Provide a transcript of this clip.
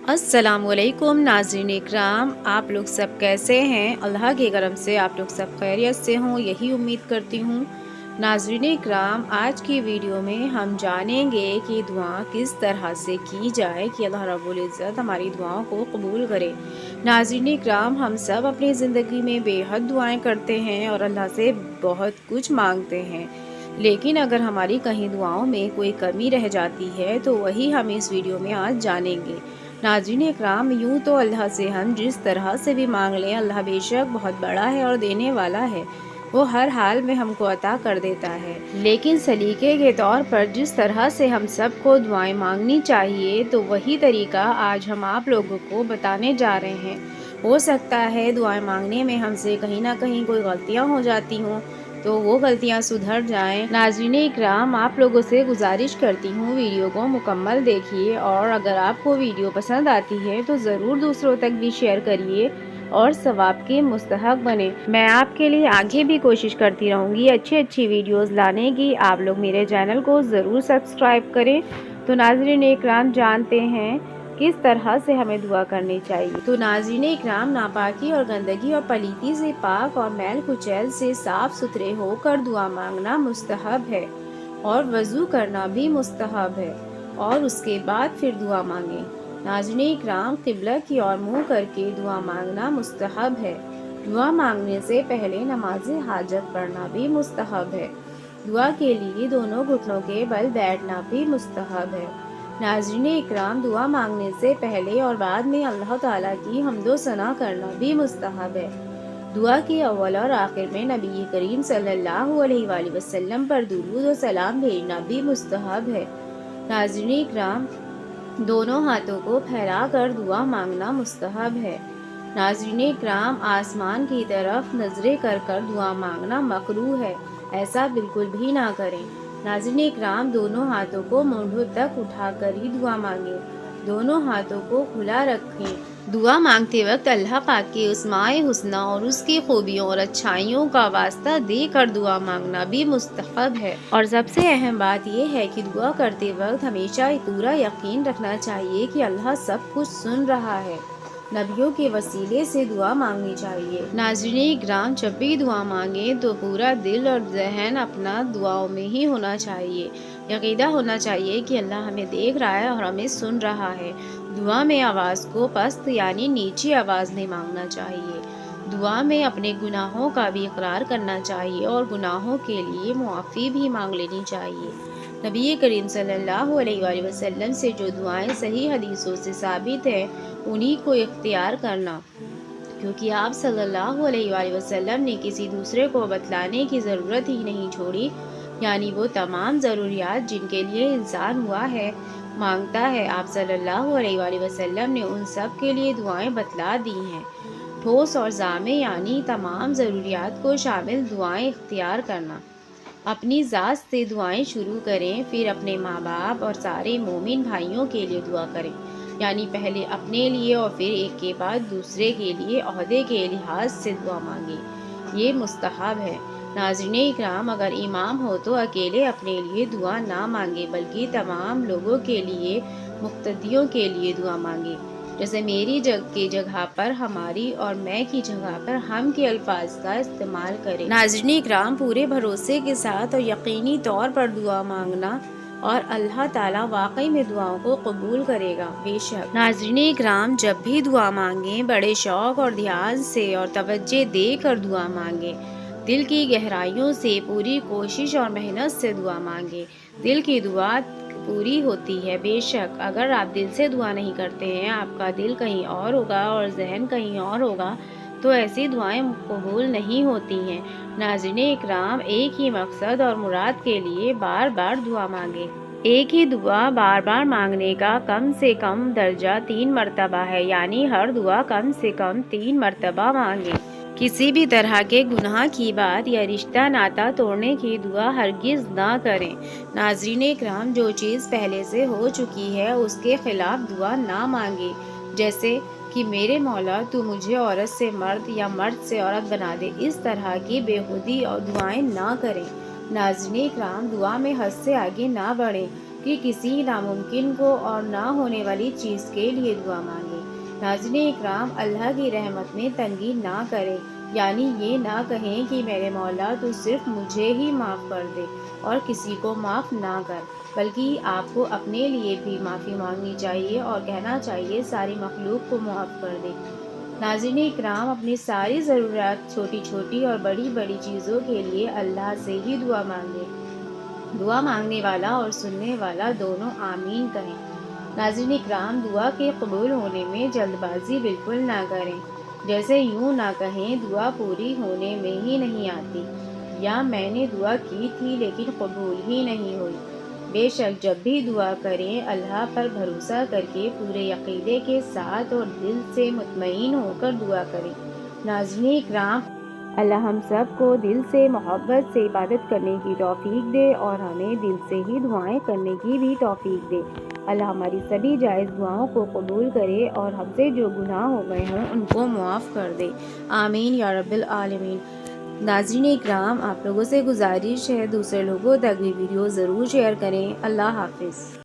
अस्सलाम वालेकुम नाज़रीन इकराम, आप लोग सब कैसे हैं? अल्लाह के करम से आप लोग सब खैरियत से हों, यही उम्मीद करती हूँ। नाज़रीन इकराम, आज की वीडियो में हम जानेंगे कि दुआ किस तरह से की जाए कि अल्लाह रब्बुल इज़्ज़त हमारी दुआओं को कबूल करे। नाज़रीन इकराम, हम सब अपनी ज़िंदगी में बेहद दुआएं करते हैं और अल्लाह से बहुत कुछ मांगते हैं, लेकिन अगर हमारी कहीं दुआओं में कोई कमी रह जाती है तो वही हम इस वीडियो में आज जानेंगे। नाज़रीन इकराम, यूँ तो अल्लाह से हम जिस तरह से भी मांग लें, अल्लाह बेशक बहुत बड़ा है और देने वाला है, वो हर हाल में हमको अता कर देता है। लेकिन सलीके के तौर पर जिस तरह से हम सबको दुआएं मांगनी चाहिए, तो वही तरीका आज हम आप लोगों को बताने जा रहे हैं। हो सकता है दुआएं मांगने में हमसे कहीं ना कहीं कोई गलतियां हो जाती हों, तो वो गलतियां सुधर जाएं। नाज़रीन इकराम, आप लोगों से गुजारिश करती हूँ वीडियो को मुकम्मल देखिए, और अगर आपको वीडियो पसंद आती है तो ज़रूर दूसरों तक भी शेयर करिए और सवाब के मुस्तहक बने। मैं आपके लिए आगे भी कोशिश करती रहूँगी अच्छी अच्छी वीडियोस लाने की। आप लोग मेरे चैनल को ज़रूर सब्सक्राइब करें। तो नाज़रीन इकराम, जानते हैं किस तरह से हमें दुआ करनी चाहिए। तो नाज़रीन इकराम, नापाकी और गंदगी और पलीती से पाक और मैल कुचैल से साफ़ सुथरे होकर दुआ मांगना मुस्तहब है, और वज़ू करना भी मुस्तहब है, और उसके बाद फिर दुआ मांगें। नाज़रीन इकराम, क़िबला की ओर मुँह करके दुआ मांगना मुस्तहब है। दुआ मांगने से पहले नमाज हाजत पढ़ना भी मुस्तहब है। दुआ के लिए दोनों घुटनों के बल बैठना भी मुस्तहब है। नाज़रीन इकराम, दुआ मांगने से पहले और बाद में अल्लाह ताला की हम्दो सना करना भी मुस्तहब है। दुआ के अव्वल और आखिर में नबी करीम सल्लल्लाहु अलैहि वसल्लम पर दुरूद और सलाम भेजना भी मुस्तहब है। नाज़रीन इकराम, दोनों हाथों को फैलाकर दुआ मांगना मुस्तहब है। नाज़रीन इकराम, आसमान की तरफ नजरें कर कर दुआ मांगना मकरूह है, ऐसा बिल्कुल भी ना करें। नाज़रीन इकराम, दोनों हाथों को मूंढों तक उठाकर ही दुआ मांगे, दोनों हाथों को खुला रखें। दुआ मांगते वक्त अल्लाह पाक के उस्माए हुस्ना और उसकी खूबियों और अच्छाइयों का वास्ता देकर दुआ मांगना भी मुस्तहब है। और सबसे अहम बात यह है कि दुआ करते वक्त हमेशा पूरा यकीन रखना चाहिए कि अल्लाह सब कुछ सुन रहा है। नबियों के वसीले से दुआ मांगनी चाहिए। नाज़रीन इकराम, जब भी दुआ मांगे तो पूरा दिल और जहन अपना दुआओं में ही होना चाहिए। यकीदा होना चाहिए कि अल्लाह हमें देख रहा है और हमें सुन रहा है। दुआ में आवाज़ को पस्त यानी नीची आवाज़ में मांगना चाहिए। दुआ में अपने गुनाहों का भी इकरार करना चाहिए और गुनाहों के लिए मुआफ़ी भी मांग लेनी चाहिए। नबी करीम सल्लल्लाहु अलैहि वसल्लम से जो दुआएं सही हदीसों से साबित है, उन्हीं को इख्तियार करना, क्योंकि आप सल्लल्लाहु अलैहि वसल्लम ने किसी दूसरे को बतलाने की ज़रूरत ही नहीं छोड़ी। यानी वो तमाम ज़रूरियात जिनके लिए इंसान हुआ है, मांगता है, आप सल्लल्लाहु अलैहि वसल्लम ने उन सब के लिए दुआएं बतला दी हैं। ठोस और जामे यानी तमाम ज़रूरियात को शामिल दुआएं इख्तियार करना। अपनी ज़ात से दुआएं शुरू करें, फिर अपने माँ बाप और सारे मोमिन भाइयों के लिए दुआ करें। यानी पहले अपने लिए और फिर एक के बाद दूसरे के लिए ओहदे के लिहाज से दुआ मांगे। ये मुस्तहब है। नाज़रीन इकराम, अगर इमाम हो तो अकेले अपने लिए दुआ ना मांगे, बल्कि तमाम लोगों के लिए, मुक्तदियों के लिए दुआ मांगे। जैसे मेरी की जगह पर हमारी और मैं की जगह पर हम के अल्फाज का इस्तेमाल करें। नाज़रीन इकराम, पूरे भरोसे के साथ और यकीनी तौर पर दुआ मांगना, और अल्लाह ताला वाकई में दुआओं को कबूल करेगा बेशक। नाज़रीन इकराम, जब भी दुआ मांगें बड़े शौक़ और ध्यान से और तवज्जो देकर दुआ मांगें। दिल की गहराइयों से पूरी कोशिश और मेहनत से दुआ मांगें। दिल की दुआ पूरी होती है बेशक। अगर आप दिल से दुआ नहीं करते हैं, आपका दिल कहीं और होगा और जहन कहीं और होगा, तो ऐसी दुआएं कबूल नहीं होती हैं। नाज़रीन इकराम, एक ही मकसद और मुराद के लिए बार बार दुआ मांगे। एक ही दुआ बार बार मांगने का कम से कम दर्जा 3 मरतबा है, यानी हर दुआ कम से कम 3 मरतबा मांगे। किसी भी तरह के गुनाह की बात या रिश्ता नाता तोड़ने की दुआ हरगिज़ ना करें। नाज़रीन इकराम, जो चीज़ पहले से हो चुकी है उसके खिलाफ दुआ ना मांगे, जैसे कि मेरे मौला तू मुझे औरत से मर्द या मर्द से औरत बना दे। इस तरह की बेखुदी और दुआएं ना करें। नाज़रीन इकराम, दुआ में हद से आगे ना बढ़ें। کہ کسی ناممکن کو اور نہ ہونے والی چیز کے لیے دعا مانگیں۔ ناظرین اکرام، اللہ کی رحمت میں تنگی نہ کریں، یعنی یہ نہ کہیں کہ میرے مولا تو صرف مجھے ہی معاف کر دے اور کسی کو معاف نہ کر، بلکہ آپ کو اپنے لیے بھی معافی مانگنی چاہیے اور کہنا چاہیے ساری مخلوق کو معاف کر دے۔ ناظرین اکرام، اپنی ساری ضروریات چھوٹی چھوٹی اور بڑی بڑی چیزوں کے لیے اللہ سے ہی دعا مانگیں۔ دعا مانگنے والا اور سننے والا دونوں آمین کہیں۔ ناظرین اکرام، دعا کے قبول ہونے میں جلد بازی بالکل نہ کریں۔ جیسے یوں نہ کہیں دعا پوری ہونے میں ہی نہیں آتی، یا میں نے دعا کی تھی لیکن قبول ہی نہیں ہوئی۔ بے شک جب بھی دعا کریں اللہ پر بھروسہ کر کے پورے عقیدے کے ساتھ اور دل سے مطمئن ہو کر دعا کریں۔ ناظرین اکرام، اللہ ہم سب کو دل سے محبت سے عبادت کرنے کی توفیق دے اور ہمیں دل سے ہی دعائیں کرنے کی بھی توفیق دے۔ اللہ ہماری سبھی جائز دعاؤں کو قبول کرے اور ہم سے جو گناہ ہو گئے ہوں ان کو معاف کر دے، آمین یا رب العالمین۔ ناظرین اکرام، آپ لوگوں سے گزارش ہے دوسرے لوگوں تک بھی ویڈیو ضرور شیئر کریں۔ اللہ حافظ۔